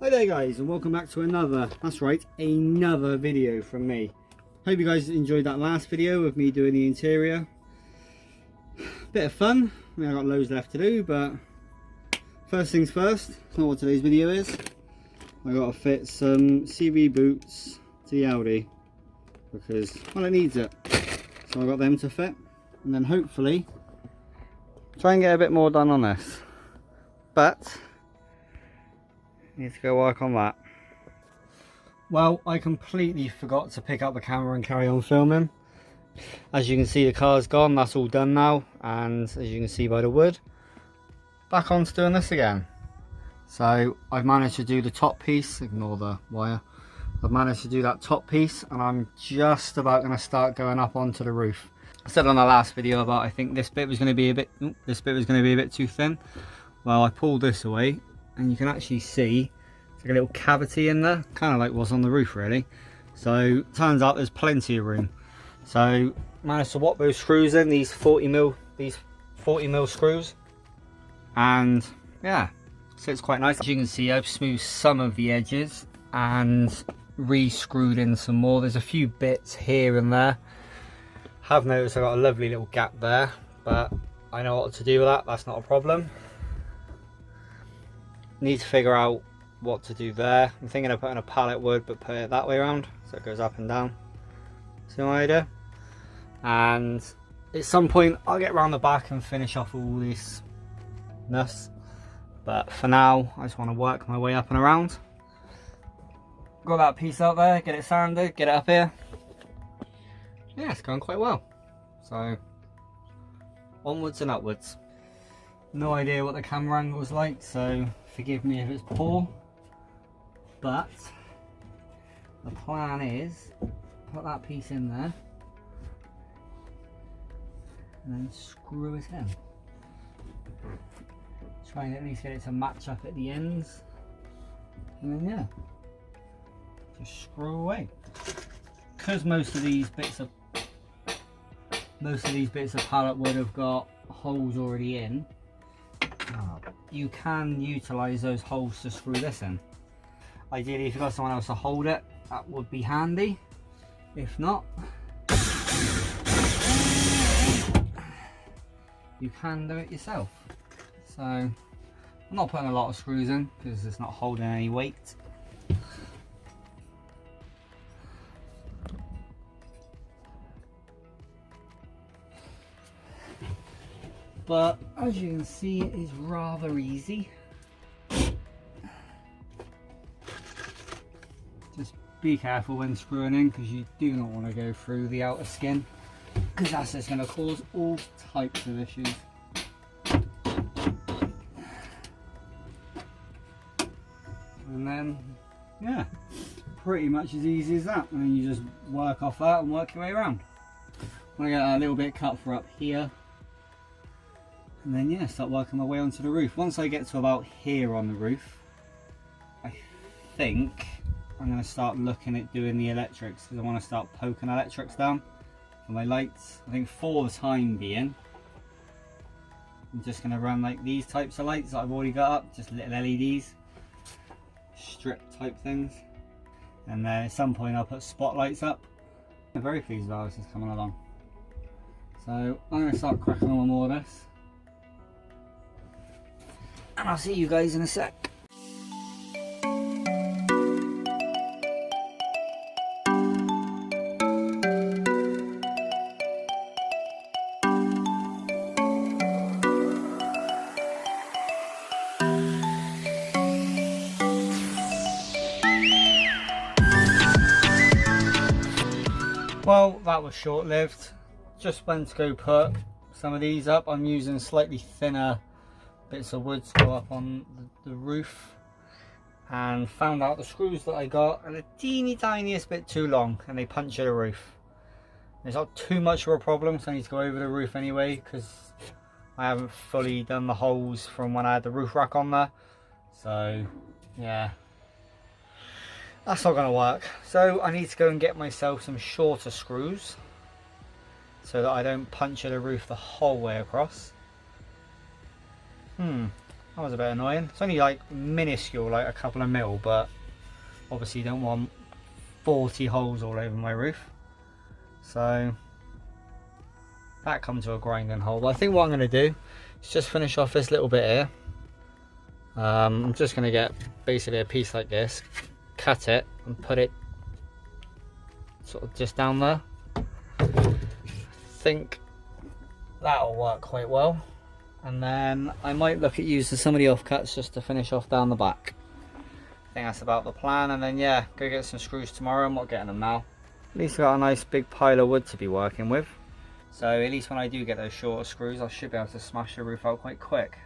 Hi there guys, and welcome back to another video from me. Hope you guys enjoyed that last video of me doing the interior. Bit of fun. I mean, I got loads left to do, but first things first, that's not what today's video is. I got to fit some CV boots to the Audi because, well, it needs it. So I got them to fit, and then hopefully try and get a bit more done on this. But need to go work on that. Well, I completely forgot to pick up the camera and carry on filming. As you can see, the car's gone, that's all done now, and as you can see by the wood, back on to doing this again. So I've managed to do the top piece, ignore the wire. I've managed to do that top piece, and I'm just about going to start going up onto the roof. I said on the last video about I think this bit was going to be a bit too thin. Well, I pulled this away, and you can actually see it's like a little cavity in there, kind of like what's on the roof really. So turns out there's plenty of room. So managed to whop those screws in, these 40mm screws, and yeah, sits quite nice. As you can see, I've smoothed some of the edges and re-screwed in some more. There's a few bits here and there. Have noticed I got a lovely little gap there, but I know what to do with that, that's not a problem. Need to figure out what to do there. I'm thinking of putting a pallet wood, but put it that way around so it goes up and down. See my idea? And at some point I'll get around the back and finish off all this mess. But for now, I just want to work my way up and around. Got that piece out there, get it sanded, get it up here. Yeah, it's going quite well. So onwards and upwards. No idea what the camera angle is like, so forgive me if it's poor, but the plan is put that piece in there and then screw it in. Try and at least get it to match up at the ends, and then yeah, just screw away. Because most of these bits of pallet wood have got holes already in, you can utilise those holes to screw this in. Ideally, if you've got someone else to hold it, that would be handy. If not, you can do it yourself. So I'm not putting a lot of screws in because it's not holding any weight. But as you can see, it is rather easy. Just be careful when screwing in, because you do not want to go through the outer skin, because that's just going to cause all types of issues. And then, yeah, pretty much as easy as that. And then you just work off that and work your way around. I'm going to get a little bit cut for up here. And then yeah, start working my way onto the roof. Once I get to about here on the roof, I think I'm going to start looking at doing the electrics, because I want to start poking electrics down for my lights. I think for the time being, I'm just going to run like these types of lights that I've already got up, just little LEDs, strip type things. And then at some point I'll put spotlights up. I'm very pleased with how this is coming along. So I'm going to start cracking on with more of this. And I'll see you guys in a sec. Well, that was short-lived. Just went to go put some of these up. I'm using slightly thinner bits of wood to go up on the roof, and found out the screws that I got are the teeny tiniest bit too long and they puncture the roof. It's not too much of a problem, so I need to go over the roof anyway, because I haven't fully done the holes from when I had the roof rack on there. So yeah, that's not going to work. So I need to go and get myself some shorter screws so that I don't puncture the roof the whole way across. That was a bit annoying. It's only like minuscule, like a couple of mil, but obviously you don't want 40 holes all over my roof. So that comes to a grinding halt. But I think what I'm going to do is just finish off this little bit here. I'm just going to get basically a piece like this, cut it and put it sort of just down there. I think that'll work quite well. And then I might look at using some of the offcuts just to finish off down the back. I think that's about the plan. And then yeah, go get some screws tomorrow. I'm not getting them now. At least I've got a nice big pile of wood to be working with. So at least when I do get those shorter screws, I should be able to smash the roof out quite quick.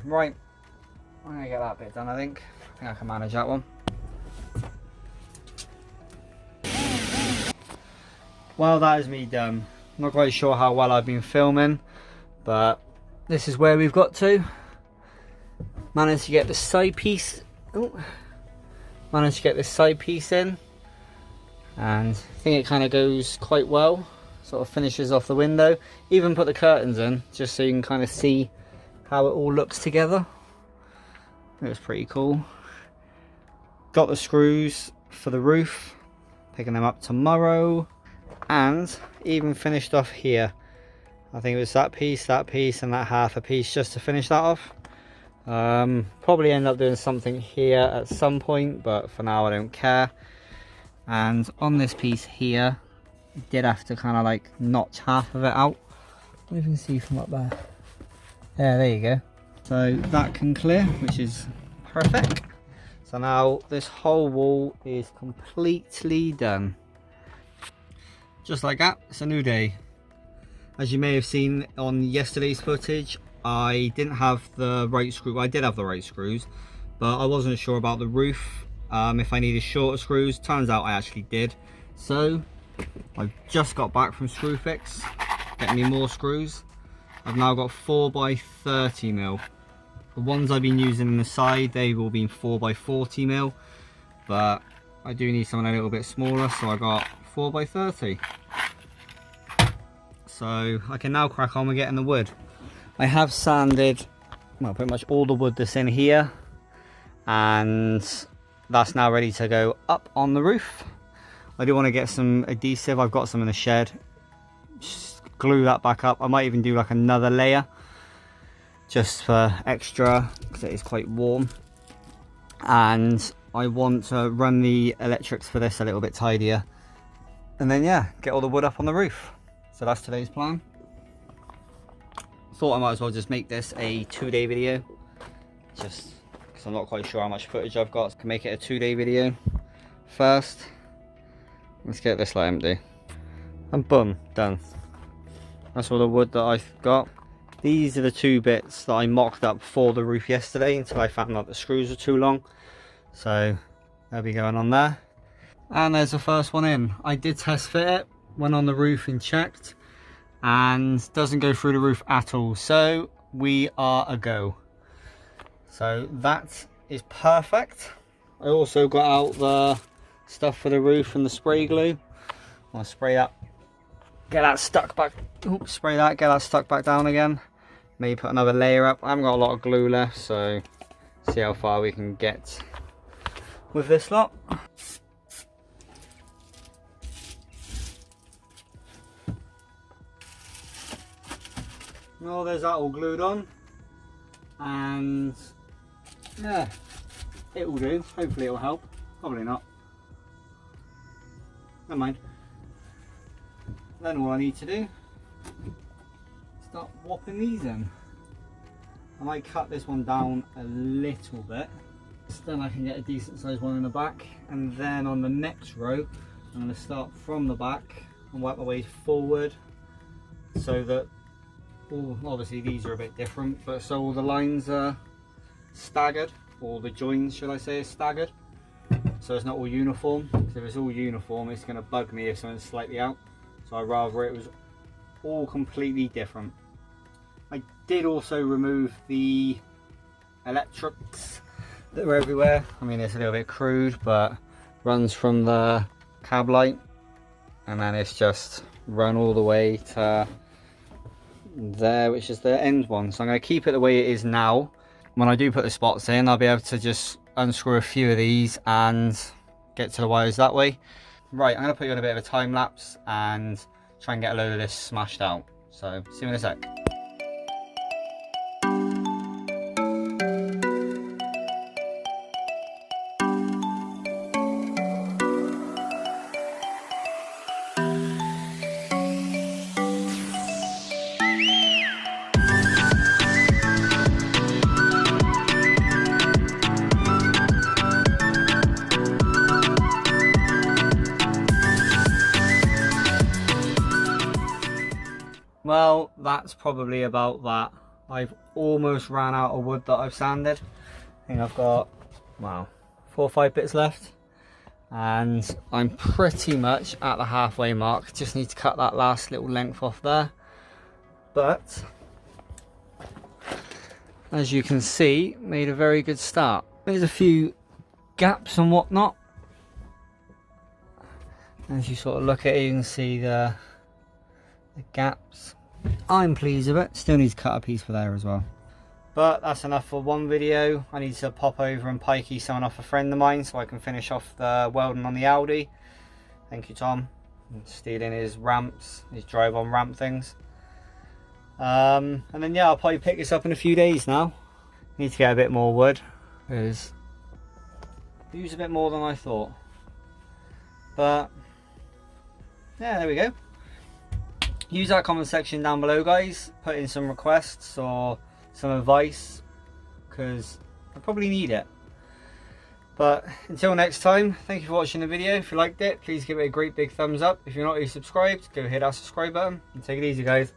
Right. I'm going to get that bit done, I think. I think I can manage that one. Well, that is me done. Not quite sure how well I've been filming, but this is where we've got to. Managed to get the side piece. Managed to get this side piece in, and I think it kind of goes quite well. Sort of finishes off the window. Even put the curtains in just so you can kind of see how it all looks together. It was pretty cool. Got the screws for the roof. Picking them up tomorrow. And even finished off here. I think it was that piece, and that half a piece just to finish that off. Probably end up doing something here at some point, but for now I don't care. And on this piece here, I did have to kind of like notch half of it out. What you can see from up there. Yeah, there you go. So that can clear, which is perfect. So now this whole wall is completely done. Just like that, it's a new day. As you may have seen on yesterday's footage, I didn't have the right screw. I did have the right screws, but I wasn't sure about the roof, if I needed shorter screws. Turns out I actually did. So I've just got back from Screwfix, getting me more screws. I've now got 4x30mm. The ones I've been using on the side, they've all been 4x40mm, but I do need something a little bit smaller, so I got 4x30. So I can now crack on with getting the wood. I have sanded, well, pretty much all the wood that's in here, and that's now ready to go up on the roof. I do want to get some adhesive. I've got some in the shed. Just glue that back up. I might even do like another layer just for extra, because it is quite warm. And I want to run the electrics for this a little bit tidier, and then yeah, get all the wood up on the roof. So that's today's plan. Thought I might as well just make this a 2-day video, just because I'm not quite sure how much footage I've got. I can make it a 2-day video first. Let's get this lot empty, and boom, done. That's all the wood that I've got. These are the 2 bits that I mocked up for the roof yesterday until I found out the screws were too long. So they'll be going on there. And there's the first one in. I did test fit it, went on the roof and checked, and doesn't go through the roof at all. So we are a go. So that is perfect. I also got out the stuff for the roof and the spray glue. I'll spray that, get that stuck back. Oops, spray that, get that stuck back down again. Maybe put another layer up. I haven't got a lot of glue left, so see how far we can get with this lot. Well, there's that all glued on, and yeah, it will do. Hopefully it'll help. Probably not. Never mind. Then all I need to do, start whopping these in. I might cut this one down a little bit, then I can get a decent sized one in the back, and then on the next row I'm going to start from the back and work my way forward, so that all, obviously these are a bit different, but so all the lines are staggered, or the joins should I say is staggered, so it's not all uniform. Because if it's all uniform, it's going to bug me if something's slightly out, so I'd rather it was all completely different. I did also remove the electrics that were everywhere. I mean, it's a little bit crude, but runs from the cab light, and then it's just run all the way to there, which is the end one. So I'm going to keep it the way it is now. When I do put the spots in, I'll be able to just unscrew a few of these and get to the wires that way. Right, I'm going to put you on a bit of a time lapse and try and get a load of this smashed out. So see you in a sec. Well, that's probably about that. I've almost ran out of wood that I've sanded. I think I've got, wow, 4 or 5 bits left. And I'm pretty much at the halfway mark. Just need to cut that last little length off there. But, as you can see, made a very good start. There's a few gaps and whatnot. As you sort of look at it, you can see the gaps. I'm pleased with it. Still need to cut a piece for there as well. But that's enough for one video. I need to pop over and pikey someone off a friend of mine so I can finish off the welding on the Audi. Thank you, Tom. Stealing his ramps, his drive-on ramp things. And then yeah, I'll probably pick this up in a few days now. Need to get a bit more wood because I use a bit more than I thought. But yeah, there we go. Use that comment section down below, guys. Put in some requests or some advice because I probably need it. But until next time, thank you for watching the video. If you liked it, please give it a great big thumbs up. If you're not already subscribed, go hit that subscribe button and take it easy, guys.